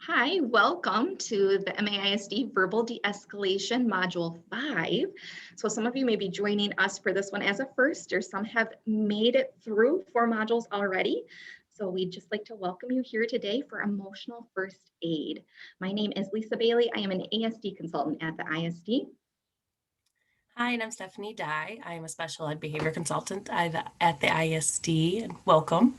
Hi, welcome to the MAISD Verbal De-escalation Module 5. So some of you may be joining us for this one as a first, or some have made it through 4 modules already. So we'd just like to welcome you here today for emotional first aid. My name is Lisa Bailey. I am an ASD consultant at the ISD. Hi, and I'm Stephanie Dye. I am a special ed behavior consultant at the ISD, and welcome.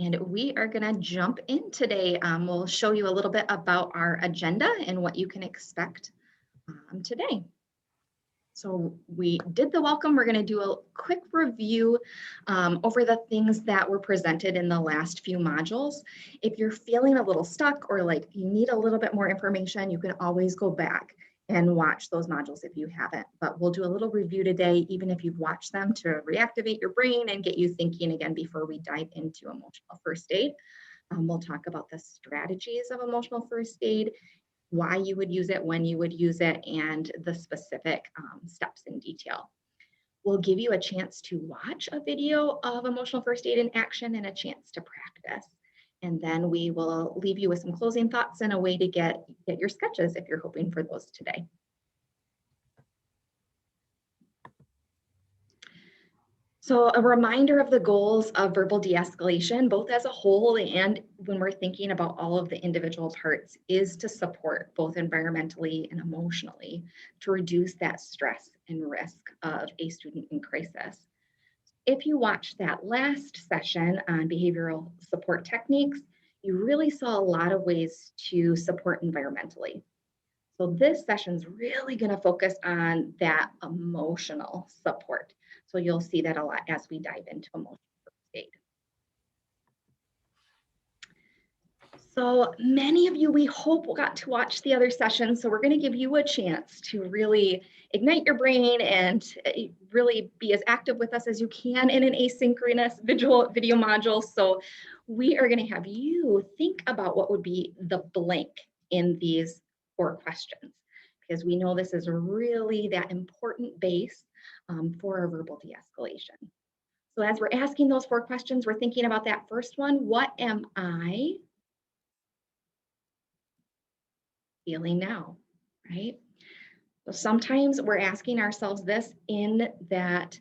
And we are going to jump in today. We'll show you a little bit about our agenda and what you can expect today. So we did the welcome. We're going to do a quick review over the things that were presented in the last few modules. If you're feeling a little stuck or like you need a little bit more information, you can always go back and watch those modules if you haven't. But we'll do a little review today, even if you've watched them, to reactivate your brain and get you thinking again before we dive into emotional first aid. We'll talk about the strategies of emotional first aid, why you would use it, when you would use it, and the specific steps in detail. We'll give you a chance to watch a video of emotional first aid in action and a chance to practice. And then we will leave you with some closing thoughts and a way to get your sketches if you're hoping for those today. So a reminder of the goals of verbal de-escalation, both as a whole and when we're thinking about all of the individual parts, is to support both environmentally and emotionally to reduce that stress and risk of a student in crisis. If you watched that last session on behavioral support techniques, you really saw a lot of ways to support environmentally. So this session is really going to focus on that emotional support. So you'll see that a lot as we dive into emotional first aid. So many of you, we hope, got to watch the other sessions. So we're going to give you a chance to really ignite your brain and really be as active with us as you can in an asynchronous video module. So we are going to have you think about what would be the blank in these 4 questions, because we know this is really that important base for our verbal de-escalation. So as we're asking those 4 questions, we're thinking about that first one: what am I feeling now, right? So sometimes we're asking ourselves this in that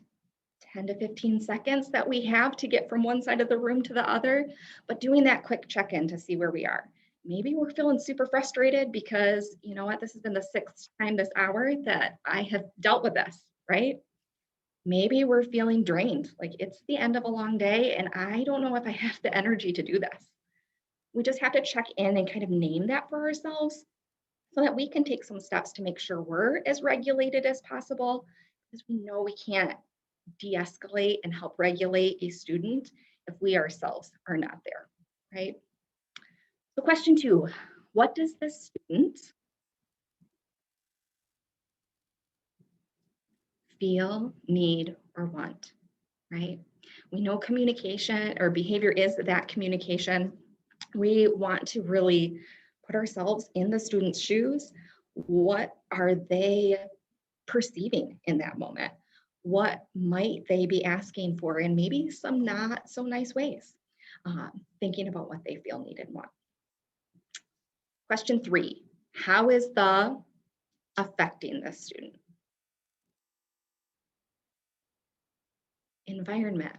10 to 15 seconds that we have to get from one side of the room to the other, but doing that quick check-in to see where we are. Maybe we're feeling super frustrated because, you know what, this has been the 6th time this hour that I have dealt with this, right? Maybe we're feeling drained, like it's the end of a long day and I don't know if I have the energy to do this. We just have to check in and kind of name that for ourselves so that we can take some steps to make sure we're as regulated as possible, because we know we can't de-escalate and help regulate a student if we ourselves are not there, right? So question 2, what does the student feel, need, or want, right? We know communication or behavior is that communication. We want to really put ourselves in the student's shoes. What are they perceiving in that moment? What might they be asking for in maybe some not so nice ways? Thinking about what they feel, need, and want. Question 3, how is the affecting the student? Environment.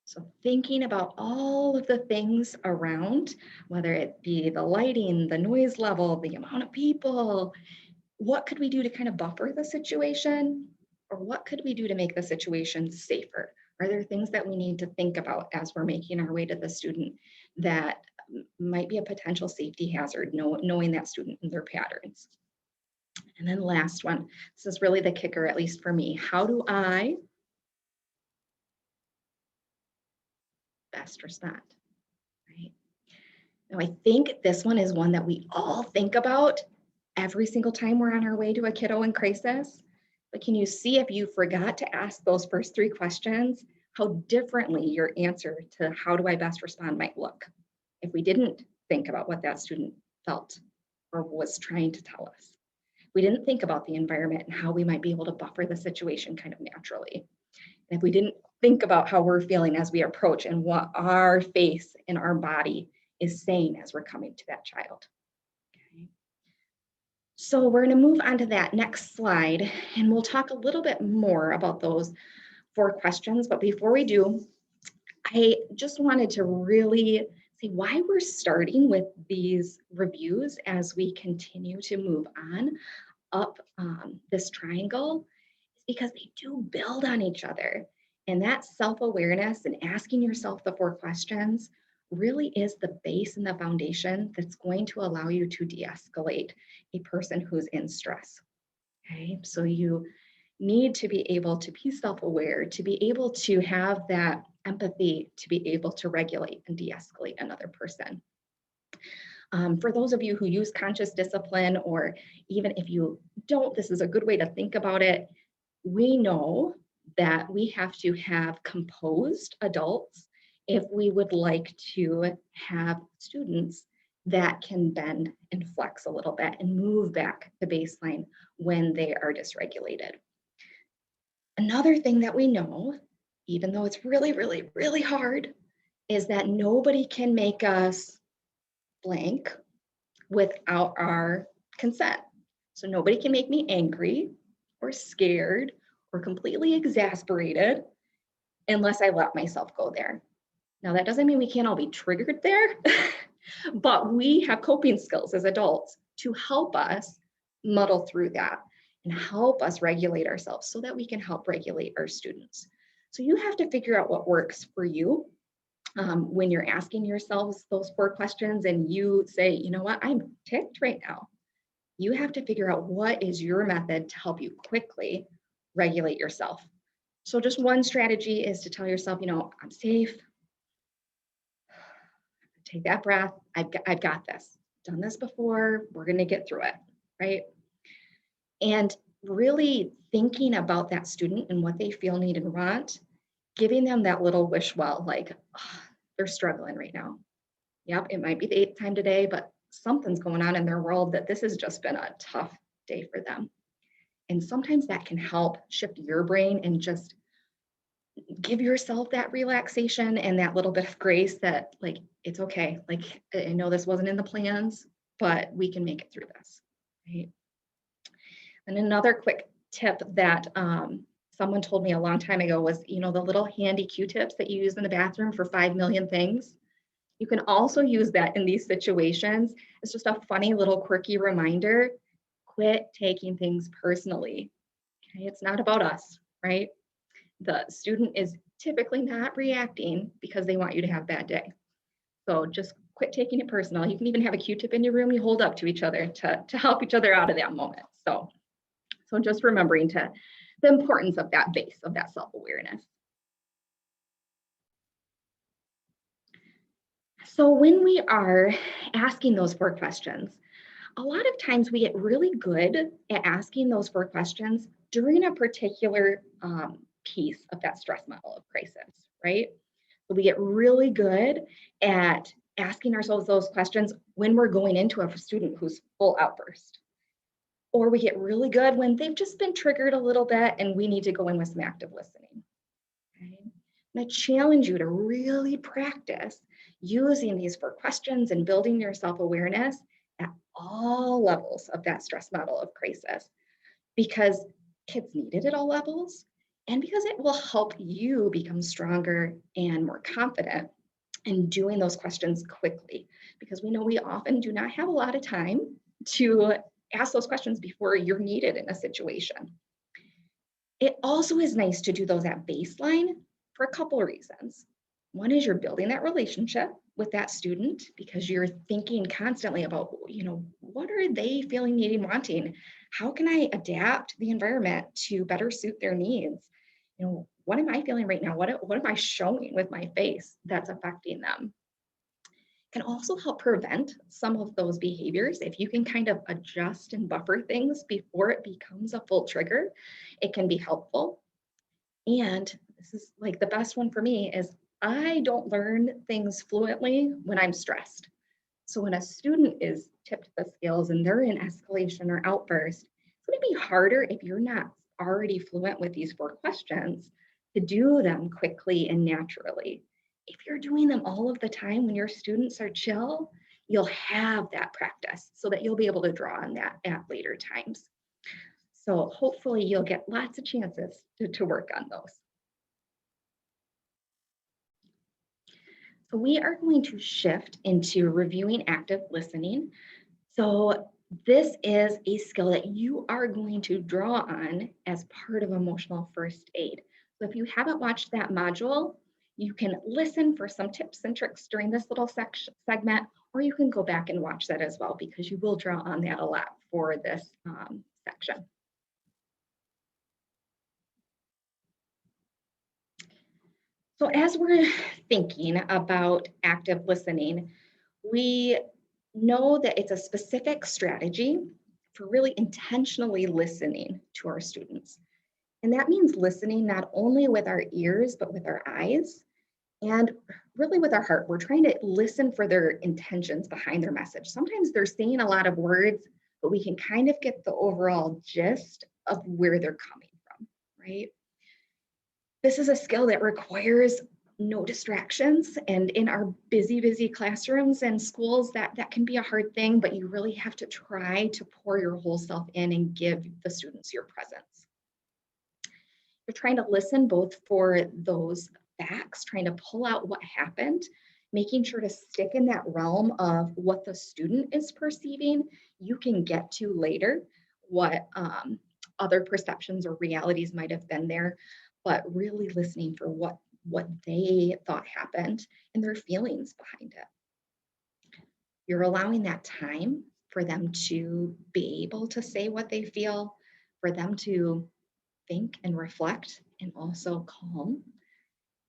So thinking about all of the things around, whether it be the lighting, the noise level, the amount of people, what could we do to kind of buffer the situation? Or what could we do to make the situation safer? Are there things that we need to think about as we're making our way to the student that might be a potential safety hazard, knowing that student and their patterns? And then last one, this is really the kicker, at least for me. How do I best respond, right? Now, I think this one is one that we all think about every single time we're on our way to a kiddo in crisis. But can you see, if you forgot to ask those first 3 questions, how differently your answer to how do I best respond might look if we didn't think about what that student felt or was trying to tell us. We didn't think about the environment and how we might be able to buffer the situation kind of naturally. And if we didn't think about how we're feeling as we approach and what our face and our body is saying as we're coming to that child. Okay. So we're going to move on to that next slide, and we'll talk a little bit more about those 4 questions. But before we do, I just wanted to really say why we're starting with these reviews as we continue to move on up this triangle, is because they do build on each other. And that self-awareness and asking yourself the 4 questions really is the base and the foundation that's going to allow you to de-escalate a person who's in stress. Okay, so you need to be able to be self-aware, to be able to have that empathy, to be able to regulate and de-escalate another person. For those of you who use conscious discipline, or even if you don't, this is a good way to think about it. We know that we have to have composed adults if we would like to have students that can bend and flex a little bit and move back the baseline when they are dysregulated. Another thing that we know, even though it's really, really, really hard, is that nobody can make us blank without our consent. So nobody can make me angry or scared or completely exasperated unless I let myself go there. Now, that doesn't mean we can't all be triggered there, but we have coping skills as adults to help us muddle through that and help us regulate ourselves so that we can help regulate our students. So you have to figure out what works for you. When you're asking yourselves those 4 questions and you say, you know what, I'm ticked right now, you have to figure out what is your method to help you quickly regulate yourself. So just one strategy is to tell yourself, you know, I'm safe. Take that breath. I've got this. Done this before. We're going to get through it, right? And really thinking about that student and what they feel, need, and want, giving them that little wish well, like, oh, they're struggling right now. Yep, it might be the 8th time today, but something's going on in their world that this has just been a tough day for them. And sometimes that can help shift your brain and just give yourself that relaxation and that little bit of grace that, like, it's okay. Like, I know this wasn't in the plans, but we can make it through this, right? And another quick tip that someone told me a long time ago was, you know, the little handy Q-tips that you use in the bathroom for 5 million things. You can also use that in these situations. It's just a funny little quirky reminder. Quit taking things personally. Okay, it's not about us, right? The student is typically not reacting because they want you to have a bad day. So just quit taking it personal. You can even have a Q-tip in your room you hold up to each other to help each other out of that moment. So just remembering the importance of that base, of that self-awareness. So when we are asking those 4 questions, a lot of times we get really good at asking those 4 questions during a particular piece of that stress model of crisis, right? So we get really good at asking ourselves those questions when we're going into a student who's full outburst. Or we get really good when they've just been triggered a little bit and we need to go in with some active listening. Okay? And I challenge you to really practice using these 4 questions and building your self-awareness at all levels of that stress model of crisis, because kids need it at all levels, and because it will help you become stronger and more confident in doing those questions quickly, because we know we often do not have a lot of time to ask those questions before you're needed in a situation. It also is nice to do those at baseline for a couple of reasons. One is you're building that relationship with that student because you're thinking constantly about, you know, what are they feeling, needing, wanting? How can I adapt the environment to better suit their needs? You know, what am I feeling right now? What am I showing with my face that's affecting them? Can also help prevent some of those behaviors. If you can kind of adjust and buffer things before it becomes a full trigger, it can be helpful. And this is like the best one for me is I don't learn things fluently when I'm stressed. So when a student is tipped the scales and they're in escalation or outburst, it's going to be harder if you're not already fluent with these 4 questions to do them quickly and naturally. If you're doing them all of the time when your students are chill, you'll have that practice so that you'll be able to draw on that at later times. So hopefully you'll get lots of chances to work on those. So we are going to shift into reviewing active listening. So this is a skill that you are going to draw on as part of emotional first aid. So if you haven't watched that module, you can listen for some tips and tricks during this little segment, or you can go back and watch that as well because you will draw on that a lot for this section. So as we're thinking about active listening, we know that it's a specific strategy for really intentionally listening to our students. And that means listening not only with our ears, but with our eyes and really with our heart. We're trying to listen for their intentions behind their message. Sometimes they're saying a lot of words, but we can kind of get the overall gist of where they're coming from, right? This is a skill that requires no distractions. And in our busy classrooms and schools, that can be a hard thing, but you really have to try to pour your whole self in and give the students your presence. You're trying to listen both for those facts, trying to pull out what happened, making sure to stick in that realm of what the student is perceiving. You can get to later what other perceptions or realities might have been there, but really listening for what they thought happened and their feelings behind it. You're allowing that time for them to be able to say what they feel, for them to think and reflect and also calm.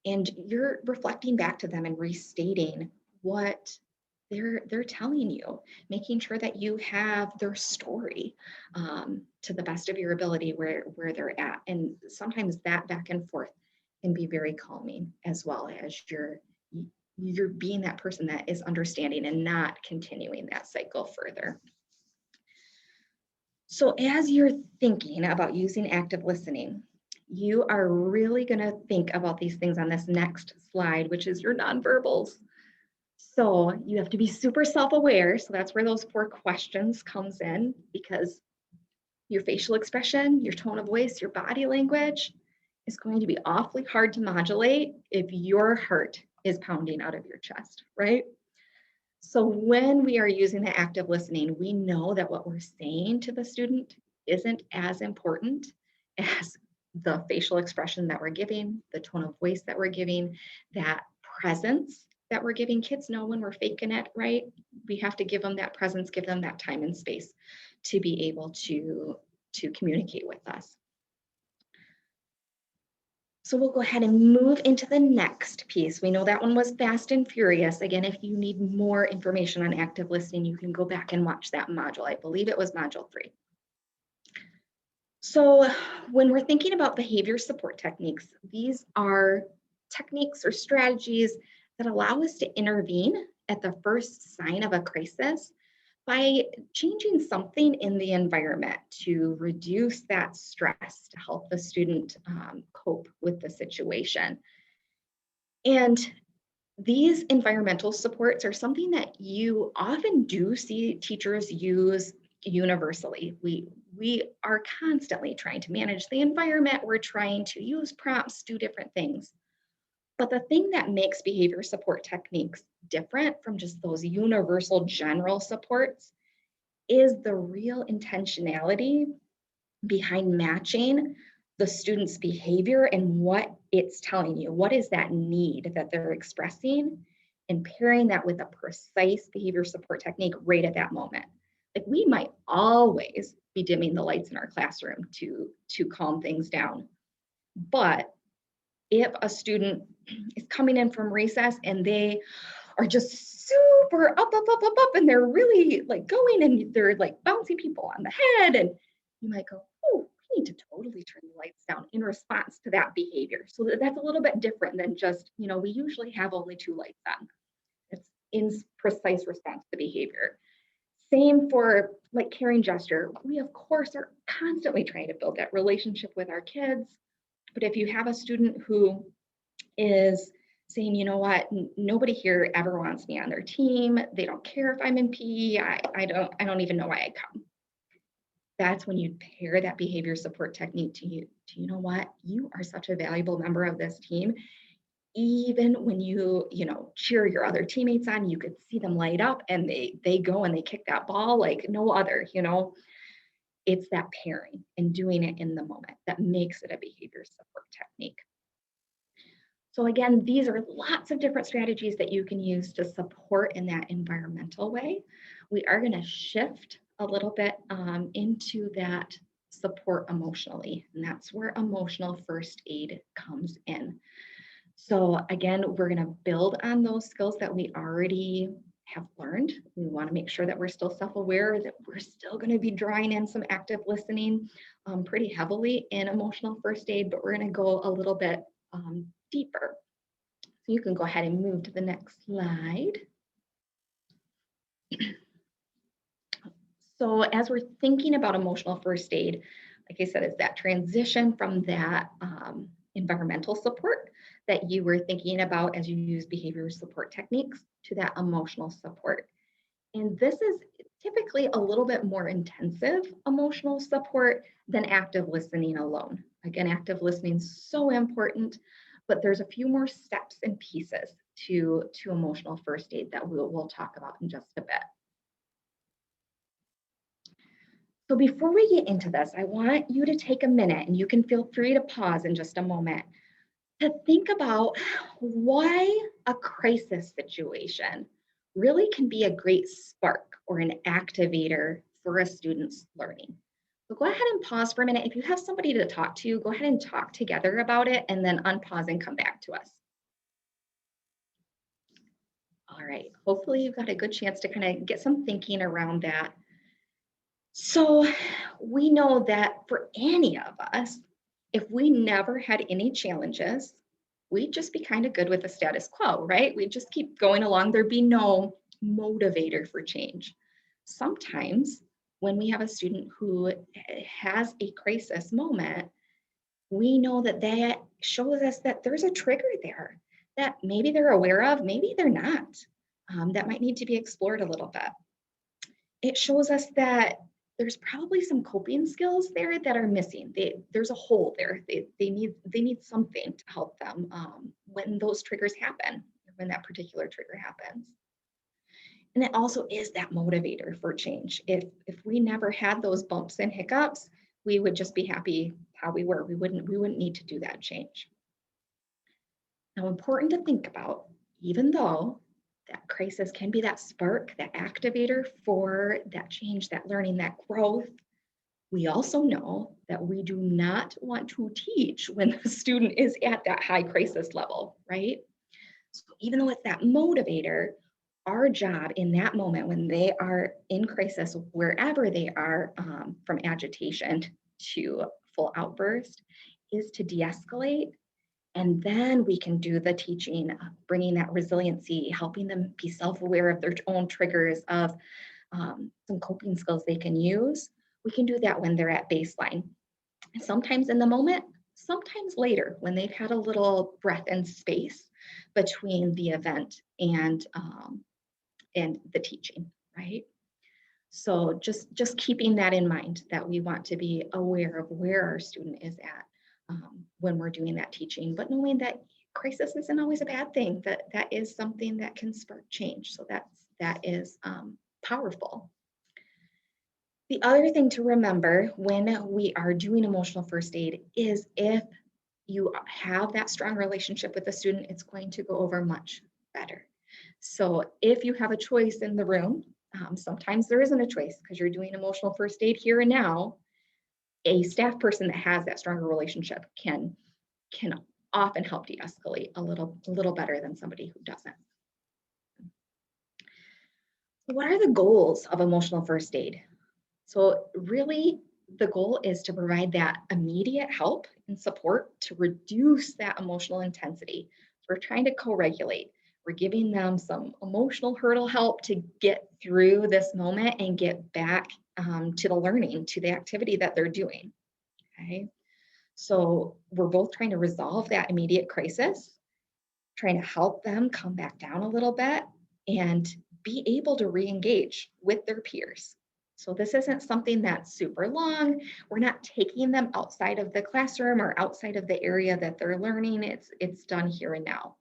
And you're reflecting back to them and restating what they're telling you, making sure that you have their story to the best of your ability where they're at. And sometimes that back and forth can be very calming as well as you're being that person that is understanding and not continuing that cycle further. So as you're thinking about using active listening, you are really going to think about these things on this next slide, which is your nonverbals. So you have to be super self-aware. So that's where those 4 questions comes in, because your facial expression, your tone of voice, your body language is going to be awfully hard to modulate if your heart is pounding out of your chest, right? So when we are using the active listening, we know that what we're saying to the student isn't as important as the facial expression that we're giving, the tone of voice that we're giving, that presence that we're giving. Kids know when we're faking it, right? We have to give them that presence, give them that time and space to be able to communicate with us. So we'll go ahead and move into the next piece. We know that one was fast and furious. Again, if you need more information on active listening, you can go back and watch that module. I believe it was module 3. So when we're thinking about behavior support techniques, these are techniques or strategies that allow us to intervene at the first sign of a crisis by changing something in the environment to reduce that stress, to help the student cope with the situation. And these environmental supports are something that you often do see teachers use universally. We are constantly trying to manage the environment. We're trying to use prompts, do different things. But the thing that makes behavior support techniques different from just those universal general supports is the real intentionality behind matching the student's behavior and what it's telling you. What is that need that they're expressing? And pairing that with a precise behavior support technique right at that moment. Like, we might always be dimming the lights in our classroom to calm things down. But if a student is coming in from recess and they are just super up, and they're really like going and they're like bouncing people on the head, and you might go, oh, we need to totally turn the lights down in response to that behavior. So that's a little bit different than just, we usually have only 2 lights on. It's in precise response to behavior. Same for like caring gesture. We of course are constantly trying to build that relationship with our kids. But if you have a student who is saying, you know what, nobody here ever wants me on their team. They don't care if I'm in PE. I don't even know why I come. That's when you pair that behavior support technique to, you know what, you are such a valuable member of this team. Even when you cheer your other teammates on, you could see them light up and they go and they kick that ball like no other. It's that pairing and doing it in the moment that makes it a behavior support technique. So again, these are lots of different strategies that you can use to support in that environmental way. We are going to shift a little bit into that support emotionally, and that's where emotional first aid comes in. So again, we're going to build on those skills that we already have learned. We want to make sure that we're still self-aware, that we're still going to be drawing in some active listening pretty heavily in emotional first aid, but we're going to go a little bit deeper. So you can go ahead and move to the next slide. So as we're thinking about emotional first aid, like I said, it's that transition from that environmental support that you were thinking about as you use behavior support techniques to that emotional support. And this is typically a little bit more intensive emotional support than active listening alone. Again, active listening is so important, but there's a few more steps and pieces to emotional first aid that we'll talk about in just a bit. So before we get into this, I want you to take a minute, and you can feel free to pause in just a moment, to think about why a crisis situation really can be a great spark or an activator for a student's learning. So go ahead and pause for a minute. If you have somebody to talk to, go ahead and talk together about it and then unpause and come back to us. All right, hopefully you've got a good chance to kind of get some thinking around that. So we know that for any of us, if we never had any challenges, we'd just be kind of good with the status quo, right? We'd just keep going along. There'd be no motivator for change. Sometimes when we have a student who has a crisis moment, we know that that shows us that there's a trigger there that maybe they're aware of, maybe they're not. That might need to be explored a little bit. It shows us that there's probably some coping skills there that are missing. There's a hole there. They need something to help them when those triggers happen, when that particular trigger happens. And it also is that motivator for change. If we never had those bumps and hiccups, we would just be happy how we were. We wouldn't need to do that change. Now, important to think about, even though that crisis can be that spark, that activator for that change, that learning, that growth, we also know that we do not want to teach when the student is at that high crisis level, right? So even though it's that motivator, our job in that moment when they are in crisis, wherever they are, from agitation to full outburst, is to de-escalate. And then we can do the teaching, bringing that resiliency, helping them be self-aware of their own triggers, of some coping skills they can use. We can do that when they're at baseline. Sometimes in the moment, sometimes later when they've had a little breath and space between the event and the teaching, right? So just keeping that in mind, that we want to be aware of where our student is at when we're doing that teaching, but knowing that crisis isn't always a bad thing, that is something that can spark change. So that is powerful. The other thing to remember when we are doing emotional first aid is if you have that strong relationship with the student, it's going to go over much better. So if you have a choice in the room, sometimes there isn't a choice because you're doing emotional first aid here and now. A staff person that has that stronger relationship can often help de-escalate a little better than somebody who doesn't. What are the goals of emotional first aid? So really, the goal is to provide that immediate help and support to reduce that emotional intensity. So we're trying to co-regulate. We're giving them some emotional hurdle help to get through this moment and get back to the learning, to the activity that they're doing. Okay. So we're both trying to resolve that immediate crisis, trying to help them come back down a little bit and be able to re-engage with their peers. So this isn't something that's super long. We're not taking them outside of the classroom or outside of the area that they're learning. It's done here and now.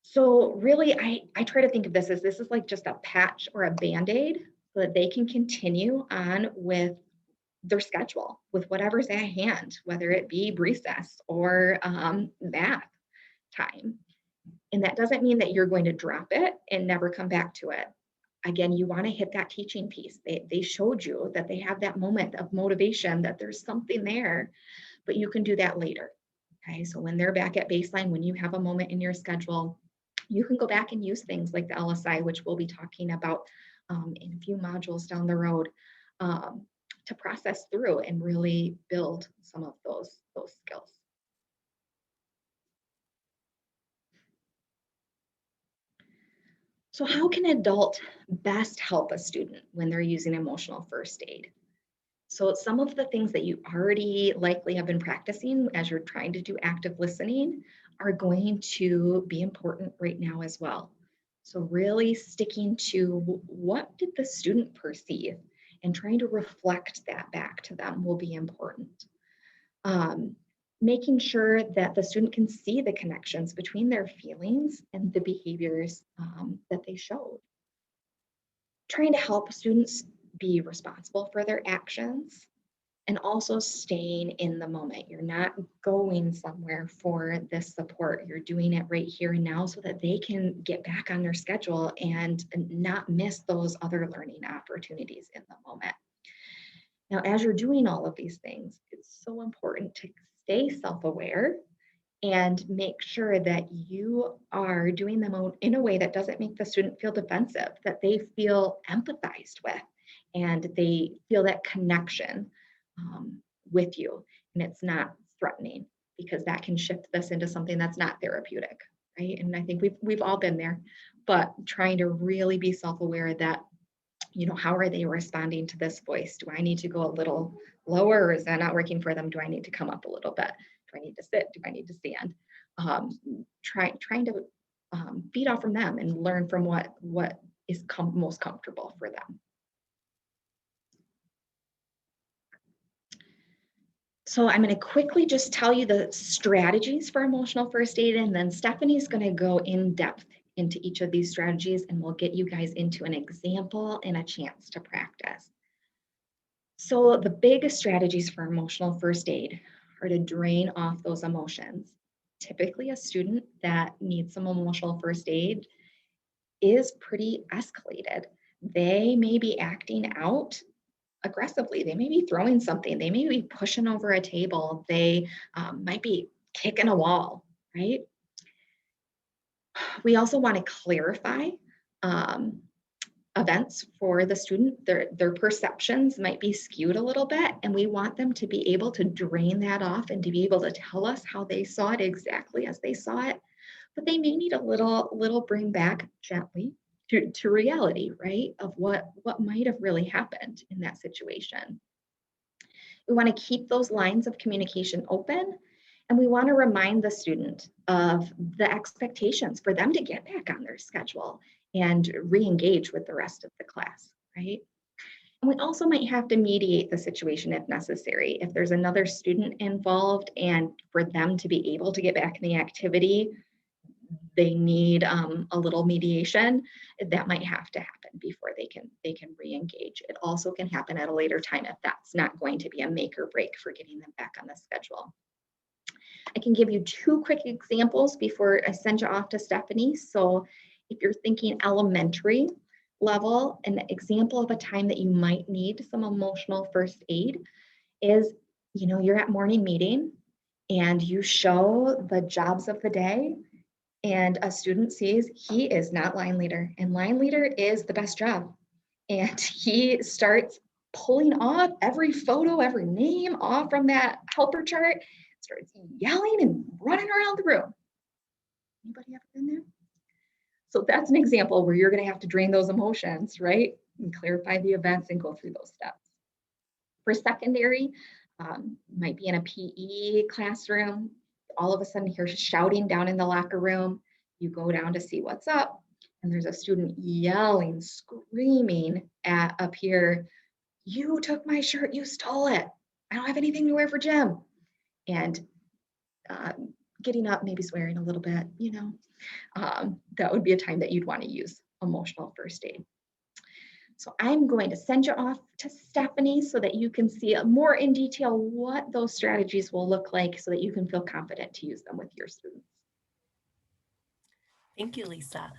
So really, I try to think of this as this is like just a patch or a Band-Aid so that they can continue on with their schedule, with whatever's at hand, whether it be recess or math time. And that doesn't mean that you're going to drop it and never come back to it. Again, you want to hit that teaching piece. They showed you that they have that moment of motivation, that there's something there, but you can do that later. Okay, so when they're back at baseline, when you have a moment in your schedule, you can go back and use things like the LSI, which we'll be talking about in a few modules down the road, um, to process through and really build some of those skills. So how can an adult best help a student when they're using emotional first aid? So some of the things that you already likely have been practicing as you're trying to do active listening are going to be important right now as well. So really sticking to what did the student perceive and trying to reflect that back to them will be important. Um, Making sure that the student can see the connections between their feelings and the behaviors that they showed. Trying to help students be responsible for their actions and also staying in the moment. You're not going somewhere for this support. You're doing it right here and now so that they can get back on their schedule and not miss those other learning opportunities in the moment. Now, as you're doing all of these things, it's so important to stay self aware and make sure that you are doing them in a way that doesn't make the student feel defensive, that they feel empathized with, and they feel that connection with you. And it's not threatening, because that can shift this into something that's not therapeutic, right? And I think we've all been there, but trying to really be self aware that, how are they responding to this voice? Do I need to go a little lower, or is that not working for them? Do I need to come up a little bit? Do I need to sit? Do I need to stand? Trying to feed off from them and learn from what is most comfortable for them. So I'm going to quickly just tell you the strategies for emotional first aid, and then Stephanie's going to go in depth into each of these strategies, and we'll get you guys into an example and a chance to practice. So the biggest strategies for emotional first aid are to drain off those emotions. Typically, a student that needs some emotional first aid is pretty escalated. They may be acting out aggressively. They may be throwing something. They may be pushing over a table. They might be kicking a wall, right? We also want to clarify um, events for the student. Their perceptions might be skewed a little bit, and we want them to be able to drain that off and to be able to tell us how they saw it exactly as they saw it. But they may need a little bring back gently to reality, right? Of what might have really happened in that situation. We want to keep those lines of communication open, and we want to remind the student of the expectations for them to get back on their schedule and re-engage with the rest of the class, right? And we also might have to mediate the situation if necessary. If there's another student involved and for them to be able to get back in the activity, they need a little mediation, that might have to happen before they can re-engage. It also can happen at a later time if that's not going to be a make or break for getting them back on the schedule. I can give you two quick examples before I send you off to Stephanie. So if you're thinking elementary level, an example of a time that you might need some emotional first aid is, you're at morning meeting and you show the jobs of the day, and a student sees he is not line leader, and line leader is the best job. And he starts pulling off every photo, every name off from that helper chart, starts yelling and running around the room. Anybody ever been there? So that's an example where you're going to have to drain those emotions, right? And clarify the events and go through those steps. For secondary, might be in a PE classroom. all of a sudden hear shouting down in the locker room. You go down to see what's up, and there's a student yelling, screaming at up here, "You took my shirt, you stole it. I don't have anything to wear for gym." And uh, getting up, maybe swearing a little bit, that would be a time that you'd want to use emotional first aid. So I'm going to send you off to Stephanie so that you can see more in detail what those strategies will look like so that you can feel confident to use them with your students. Thank you, Lisa.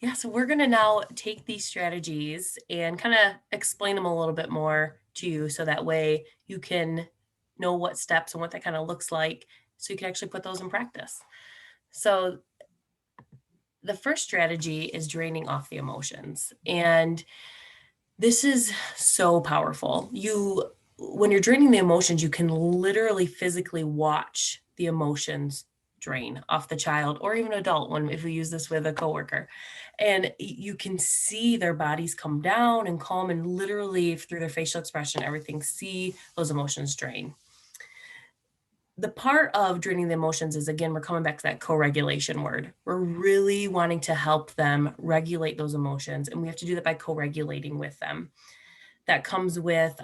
Yeah, so we're going to now take these strategies and kind of explain them a little bit more to you so that way you can know what steps and what that kind of looks like so you can actually put those in practice. So the first strategy is draining off the emotions. And this is so powerful. When you're draining the emotions, you can literally physically watch the emotions drain off the child or even adult if we use this with a coworker. And you can see their bodies come down and calm and literally through their facial expression, everything, see those emotions drain. The part of draining the emotions is, again, we're coming back to that co-regulation word. We're really wanting to help them regulate those emotions, and we have to do that by co-regulating with them. That comes with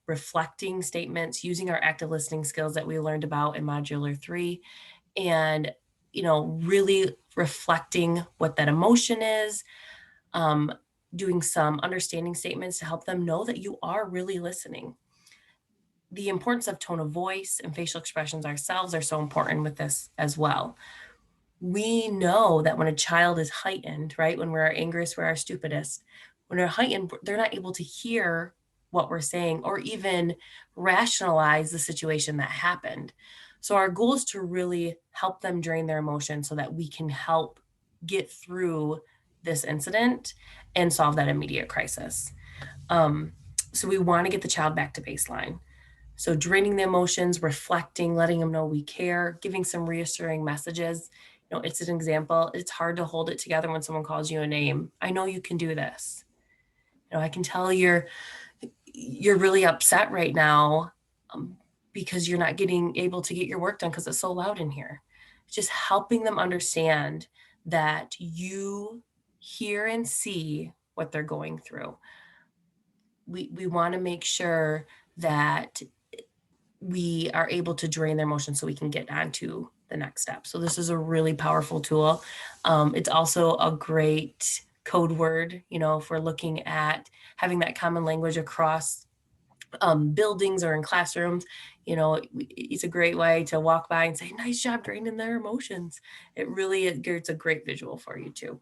reflecting statements, using our active listening skills that we learned about in Modular 3, and really reflecting what that emotion is, doing some understanding statements to help them know that you are really listening. The importance of tone of voice and facial expressions ourselves are so important with this as well. We know that when a child is heightened, right, when we're our angriest, we're our stupidest, when they're heightened, they're not able to hear what we're saying or even rationalize the situation that happened. So our goal is to really help them drain their emotions so that we can help get through this incident and solve that immediate crisis. So we want to get the child back to baseline. So draining the emotions, reflecting, letting them know we care, giving some reassuring messages. It's an example. It's hard to hold it together when someone calls you a name. I know you can do this. I can tell you're really upset right now because you're not able to get your work done because it's so loud in here. Just helping them understand that you hear and see what they're going through. We want to make sure that we are able to drain their emotions so we can get on to the next step. So this is a really powerful tool. It's also a great code word, if we're looking at having that common language across buildings or in classrooms. It's a great way to walk by and say, nice job draining their emotions. It's a great visual for you too.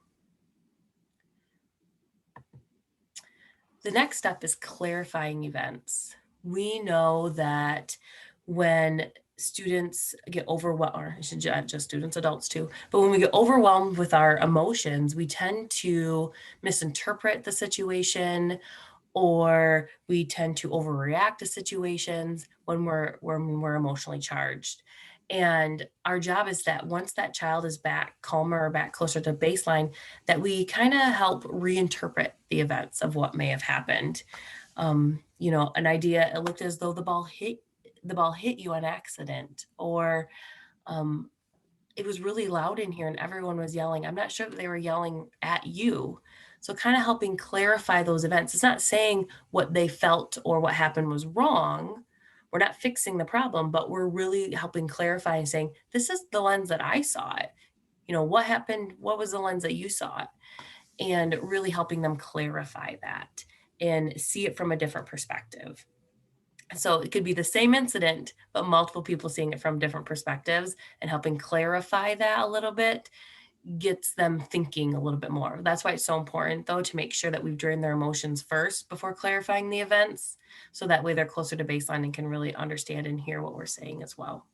The next step is clarifying events. We know that when students get overwhelmed, or I should just students, adults too, but when we get overwhelmed with our emotions, we tend to misinterpret the situation, or we tend to overreact to situations when we're emotionally charged. And our job is that once that child is back calmer or back closer to baseline, that we kind of help reinterpret the events of what may have happened. An idea, it looked as though the ball hit you on accident, or it was really loud in here and everyone was yelling. I'm not sure that they were yelling at you. So kind of helping clarify those events. It's not saying what they felt or what happened was wrong. We're not fixing the problem, but we're really helping clarify and saying, this is the lens that I saw it. What happened? What was the lens that you saw it? And really helping them clarify that and see it from a different perspective. So it could be the same incident, but multiple people seeing it from different perspectives, and helping clarify that a little bit gets them thinking a little bit more. That's why it's so important, though, to make sure that we've drained their emotions first before clarifying the events. So that way they're closer to baseline and can really understand and hear what we're saying as well.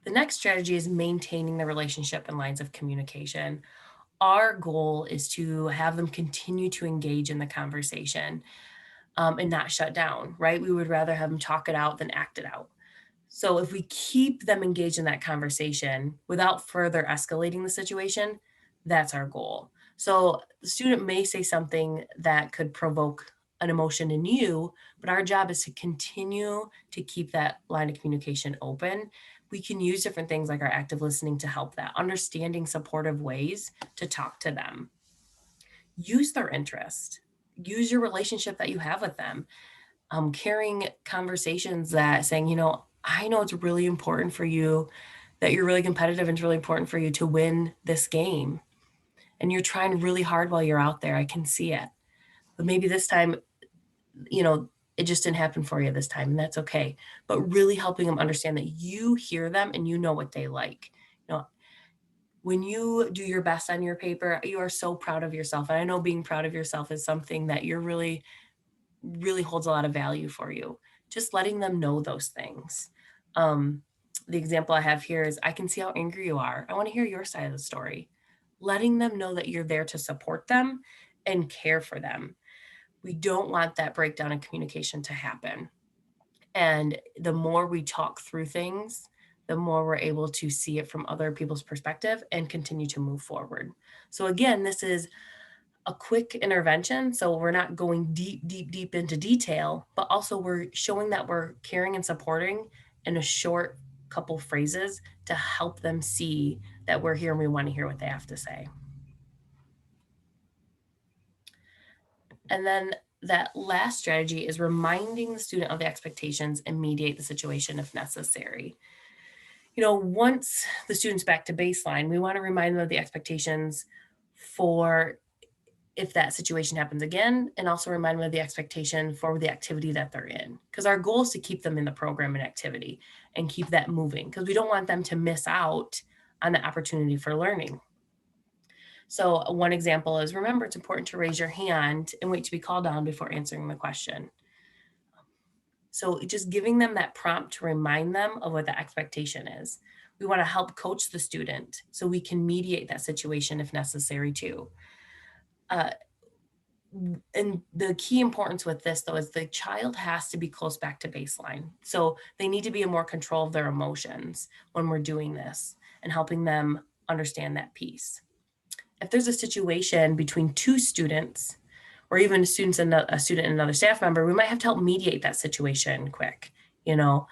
The next strategy is maintaining the relationship and lines of communication. Our goal is to have them continue to engage in the conversation and not shut down, right? We would rather have them talk it out than act it out. So if we keep them engaged in that conversation without further escalating the situation, that's our goal. So the student may say something that could provoke an emotion in you, but our job is to continue to keep that line of communication open. We can use different things like our active listening to help that, understanding supportive ways to talk to them. Use their interest, use your relationship that you have with them. Carrying conversations that saying, I know it's really important for you, that you're really competitive and it's really important for you to win this game. And you're trying really hard while you're out there. I can see it. But maybe this time, it just didn't happen for you this time, and that's okay. But really helping them understand that you hear them and you know what they like. When you do your best on your paper, you are so proud of yourself. And I know being proud of yourself is something that you're really, really holds a lot of value for you. Just letting them know those things. The example I have here is I can see how angry you are. I want to hear your side of the story. Letting them know that you're there to support them and care for them. We don't want that breakdown in communication to happen. And the more we talk through things, the more we're able to see it from other people's perspective and continue to move forward. So again, this is a quick intervention. So we're not going deep, deep, deep into detail, but also we're showing that we're caring and supporting in a short couple phrases to help them see that we're here and we want to hear what they have to say. And then that last strategy is reminding the student of the expectations and mediate the situation if necessary. Once the student's back to baseline, we want to remind them of the expectations for if that situation happens again, and also remind them of the expectation for the activity that they're in. Because our goal is to keep them in the program and activity and keep that moving, because we don't want them to miss out on the opportunity for learning. So one example is, remember, it's important to raise your hand and wait to be called on before answering the question. So just giving them that prompt to remind them of what the expectation is. We want to help coach the student so we can mediate that situation if necessary too. And the key importance with this, though, is the child has to be close back to baseline. So they need to be in more control of their emotions when we're doing this and helping them understand that piece. If there's a situation between two students, or even students and a student and another staff member, we might have to help mediate that situation quick. I know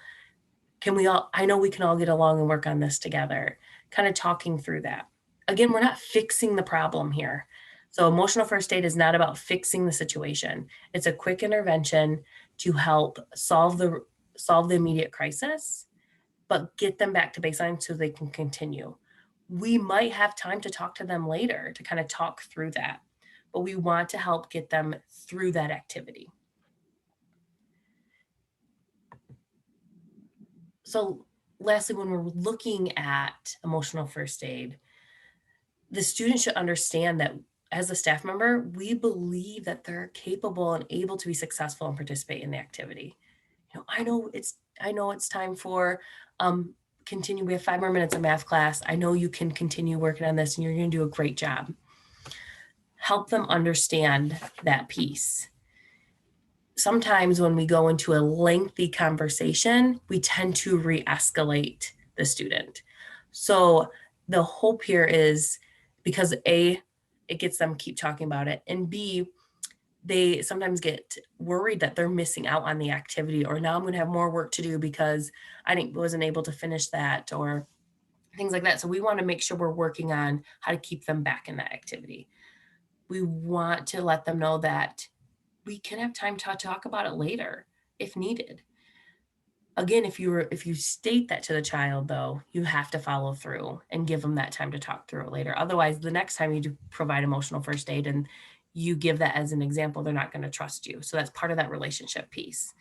we can all get along and work on this together, kind of talking through that. Again, we're not fixing the problem here. So emotional first aid is not about fixing the situation. It's a quick intervention to help solve the immediate crisis, but get them back to baseline so they can continue. We might have time to talk to them later to kind of talk through that, but we want to help get them through that activity. So lastly, when we're looking at emotional first aid, the student should understand that as a staff member, we believe that they're capable and able to be successful and participate in the activity. I know it's time for continue. We have 5 more minutes of math class. I know you can continue working on this and you're going to do a great job. Help them understand that piece. Sometimes when we go into a lengthy conversation, we tend to re-escalate the student. So the hope here is, because A, it gets them keep talking about it, and B, they sometimes get worried that they're missing out on the activity, or now I'm going to have more work to do because I wasn't able to finish that, or things like that. So we want to make sure we're working on how to keep them back in that activity. We want to let them know that we can have time to talk about it later if needed. Again, if you state that to the child, though, you have to follow through and give them that time to talk through it later. Otherwise, the next time you do provide emotional first aid and you give that as an example, they're not going to trust you. So that's part of that relationship piece.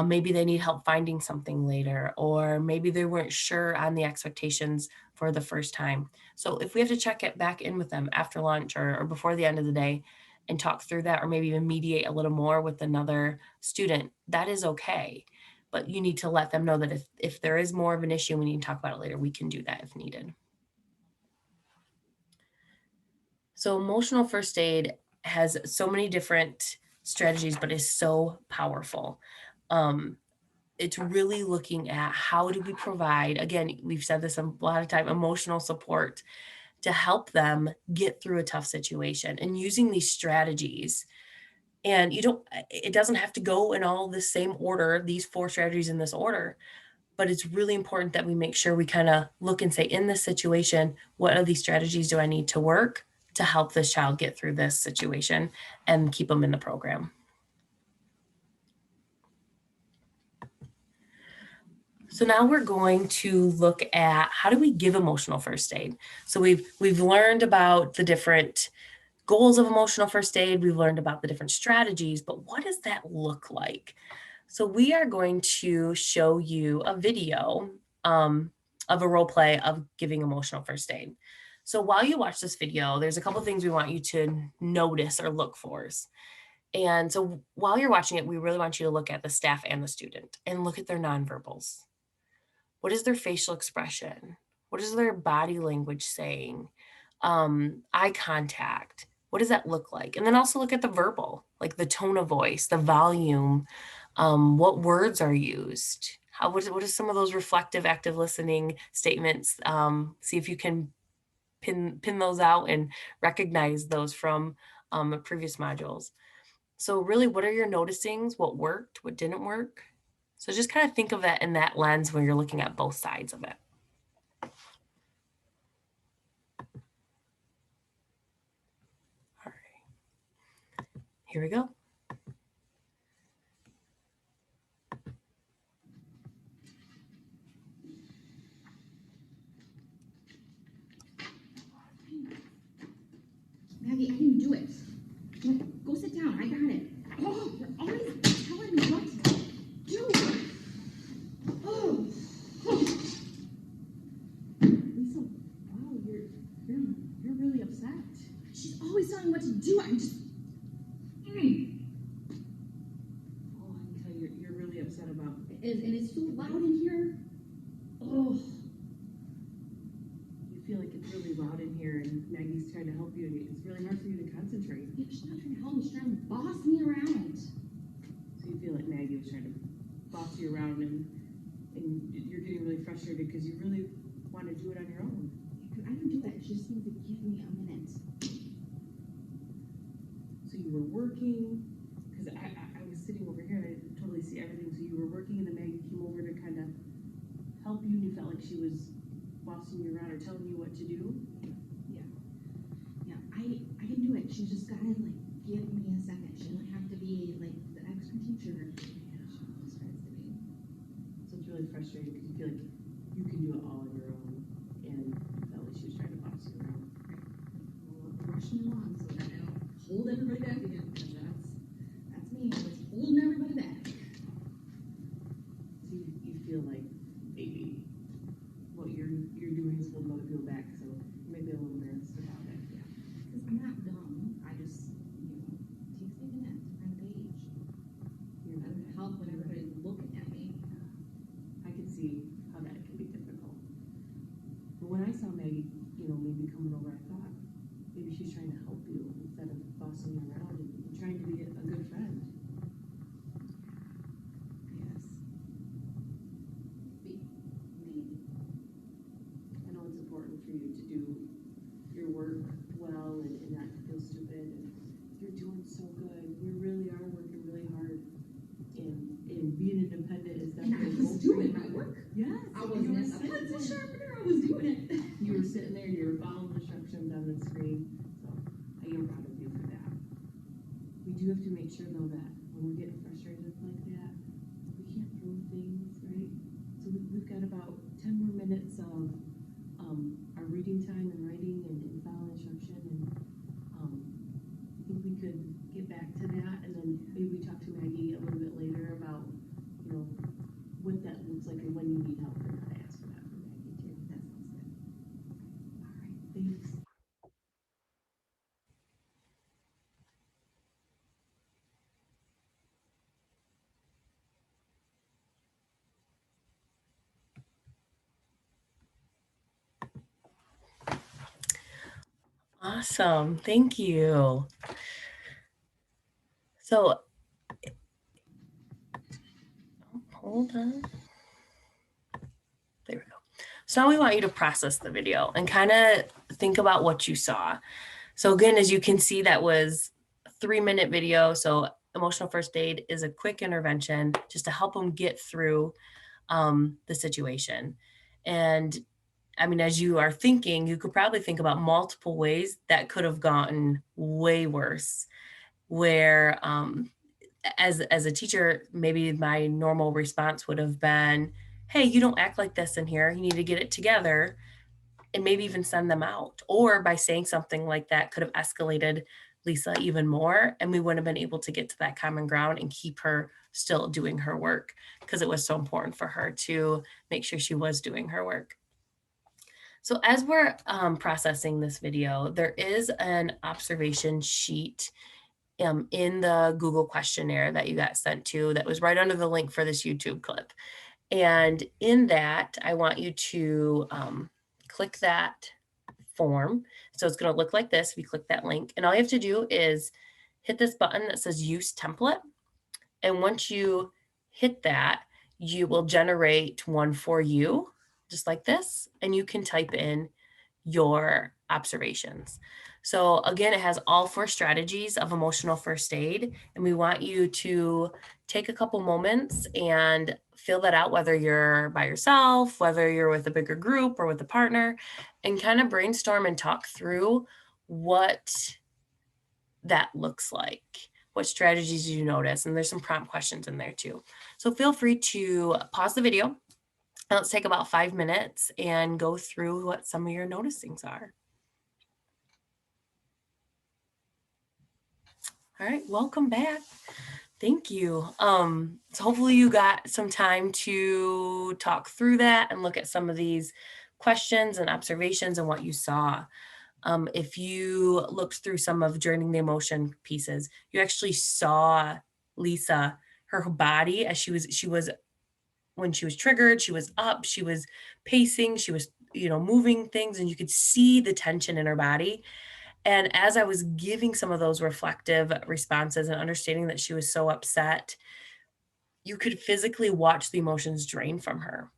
Maybe they need help finding something later, or maybe they weren't sure on the expectations for the first time. So if we have to check it back in with them after lunch or before the end of the day and talk through that, or maybe even mediate a little more with another student, that is okay. But you need to let them know that if there is more of an issue, we need to talk about it later. We can do that if needed. So emotional first aid has so many different strategies, but is so powerful. It's really looking at how do we provide, again, we've said this a lot of time, emotional support to help them get through a tough situation, and using these strategies And it doesn't have to go in all the same order, these 4 strategies in this order, but it's really important that we make sure we kind of look and say, in this situation, what of these strategies do I need to work to help this child get through this situation and keep them in the program? So now we're going to look at how do we give emotional first aid. So we've learned about the different goals of emotional first aid. We've learned about the different strategies, but what does that look like? So we are going to show you a video of a role play of giving emotional first aid. So while you watch this video, there's a couple things we want you to notice or look for. And so while you're watching it, we really want you to look at the staff and the student and look at their nonverbals. What is their facial expression? What is their body language saying? Eye contact. What does that look like? And then also look at the verbal, like the tone of voice, the volume, what words are used. What is some of those reflective, active listening statements? See if you can pin those out and recognize those from previous modules. So really, what are your noticings? What worked? What didn't work? So just kind of think of that in that lens when you're looking at both sides of it. All right, here we go. Maggie, I can do it. Go sit down. I got it. Oh, you're always telling me what to do. Oh. Lisa, wow, you're really upset. She's always telling me what to do. I'm just. Oh, I can tell you're really upset about it. And it's so loud in here. Oh. Feel like it's really loud in here and Maggie's trying to help you and it's really hard for you to concentrate. Yeah, she's not trying to help me, she's trying to boss me around. So you feel like Maggie was trying to boss you around and you're getting really frustrated because you really want to do it on your own. I can do it, she just needs to give me a minute. So you were working, because I was sitting over here and I totally see everything. So you were working and then Maggie came over to kind of help you and you felt like she was bossing you around or telling you what to do? Yeah, I can do it. She just gotta like give me a second. She doesn't have to be like the expert teacher. Yeah, she always tries to be. So it's really frustrating because you feel like you can do it all on your own and you felt like she was trying to boss you around. Well, rush me along so that I don't hold everybody back again because that's me. Always holding everybody back. So you feel like maybe what you're doing is holding other people back, so maybe a little nervous about it. Yeah, because I'm not dumb. I just, it takes me a minute to find a page. You're That would help when everybody's looking at me. I can see how that can be difficult. But when I saw Maggie, maybe coming over, I thought maybe she's trying to help you instead of bossing you around and trying to be a good friend. Yes. Maybe. I know it's important for you to do your work well and not to feel stupid. And you're doing so good. You really are working really hard. And being independent is And I definitely was doing my work. Yes. I wasn't a pencil sharpener. I was doing it. You were sitting there and you were following instructions on the screen. So I am proud of you for that. We do have to make sure though that when we're getting frustrated like that, we can't throw things, right? So we've got about 10 more minutes of our reading time and writing and following instruction, and I think we could get back to that, and then maybe talk to Maggie a little bit later about what that looks like and when you need help and how to ask for that from Maggie too. That sounds good. All right, thanks. Awesome. Thank you. So, hold on. There we go. So now we want you to process the video and kind of think about what you saw. So again, as you can see, that was 3-minute video. So emotional first aid is a quick intervention just to help them get through the situation. And I mean, as you are thinking, you could probably think about multiple ways that could have gotten way worse. Where, as a teacher, maybe my normal response would have been, "Hey, you don't act like this in here. You need to get it together," and maybe even send them out. Or by saying something like that, could have escalated Lisa even more, and we wouldn't have been able to get to that common ground and keep her still doing her work because it was so important for her to make sure she was doing her work. So as we're processing this video, there is an observation sheet in the Google questionnaire that you got sent to that was right under the link for this YouTube clip. And in that, I want you to click that form. So it's going to look like this if you click that link. And all you have to do is hit this button that says Use Template. And once you hit that, you will generate one for you, just like this. And you can type in your observations. So again, it has all 4 strategies of emotional first aid, and we want you to take a couple moments and fill that out, whether you're by yourself, whether you're with a bigger group or with a partner, and kind of brainstorm and talk through what that looks like. What strategies do you notice? And there's some prompt questions in there too. So feel free to pause the video. Let's take about 5 minutes and go through what some of your noticings are. All right, welcome back. Thank you. So hopefully you got some time to talk through that and look at some of these questions and observations and what you saw. If you looked through some of joining the emotion pieces, you actually saw Lisa, her body as she was when she was triggered, she was up, she was pacing, she was, moving things, and you could see the tension in her body. And as I was giving some of those reflective responses and understanding that she was so upset, you could physically watch the emotions drain from her.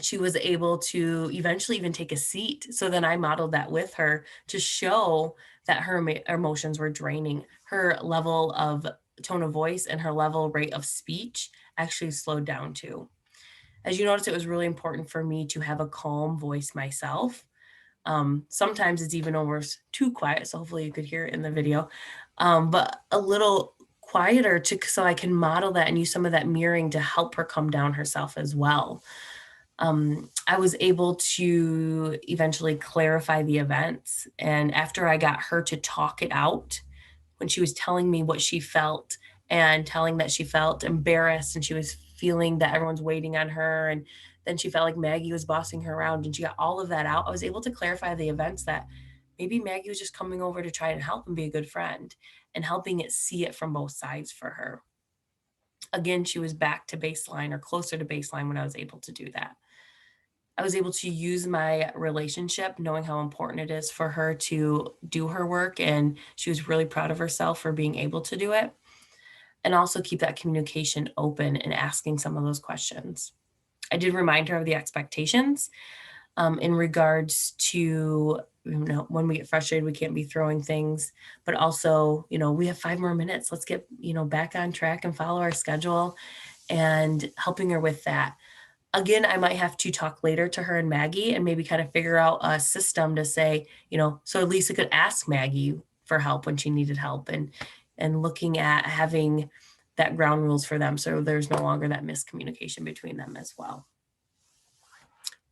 She was able to eventually even take a seat. So then I modeled that with her to show that her emotions were draining. Her level of tone of voice and her level rate of speech actually slowed down too. As you notice, it was really important for me to have a calm voice myself. Sometimes it's even almost too quiet, so hopefully you could hear it in the video, but a little quieter so I can model that and use some of that mirroring to help her calm down herself as well. I was able to eventually clarify the events, and after I got her to talk it out, when she was telling me what she felt and telling that she felt embarrassed and she was feeling that everyone's waiting on her, and then she felt like Maggie was bossing her around, and she got all of that out, I was able to clarify the events that maybe Maggie was just coming over to try and help and be a good friend and helping it see it from both sides for her. Again, she was back to baseline or closer to baseline when I was able to do that. I was able to use my relationship, knowing how important it is for her to do her work. And she was really proud of herself for being able to do it. And also keep that communication open and asking some of those questions. I did remind her of the expectations in regards to, when we get frustrated, we can't be throwing things, but also, we have 5 more minutes. Let's get, back on track and follow our schedule, and helping her with that. Again, I might have to talk later to her and Maggie and maybe kind of figure out a system to say, so Lisa could ask Maggie for help when she needed help, and looking at having that ground rules for them so there's no longer that miscommunication between them as well.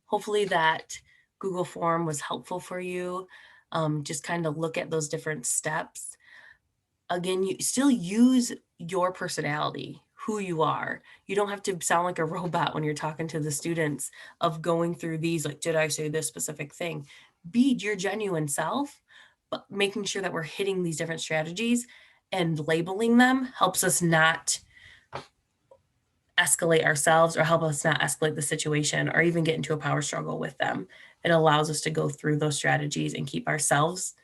Hopefully that Google form was helpful for you. Just kind of look at those different steps. Again, you still use your personality, who you are. You don't have to sound like a robot when you're talking to the students of going through these, like, did I say this specific thing? Be your genuine self, but making sure that we're hitting these different strategies and labeling them helps us not escalate ourselves or help us not escalate the situation or even get into a power struggle with them. It allows us to go through those strategies and keep ourselves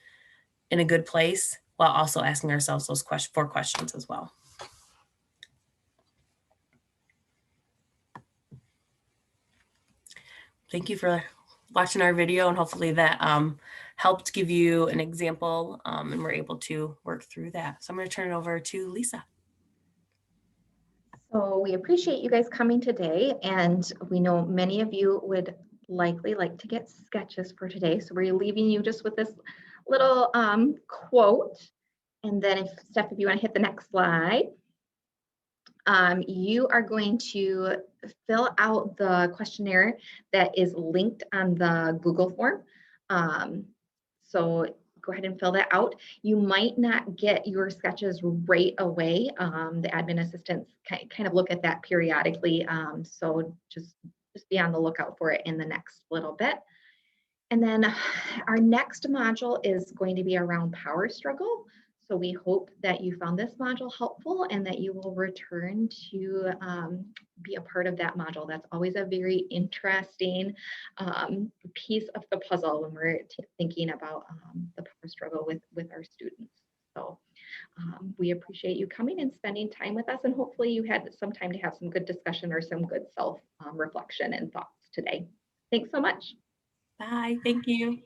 in a good place while also asking ourselves those 4 questions as well. Thank you for watching our video, and hopefully that helped give you an example, and we're able to work through that. So I'm going to turn it over to Lisa. So we appreciate you guys coming today, and we know many of you would likely like to get sketches for today. So we're leaving you just with this little quote. And then if Steph, if you want to hit the next slide, you are going to fill out the questionnaire that is linked on the Google form. So go ahead and fill that out. You might not get your sketches right away. The admin assistants kind of look at that periodically. So just be on the lookout for it in the next little bit. And then our next module is going to be around power struggle. So we hope that you found this module helpful and that you will return to be a part of that module. That's always a very interesting piece of the puzzle when we're thinking about the power struggle with our students. So we appreciate you coming and spending time with us, and hopefully you had some time to have some good discussion or some good self reflection and thoughts today. Thanks so much. Bye. Thank you.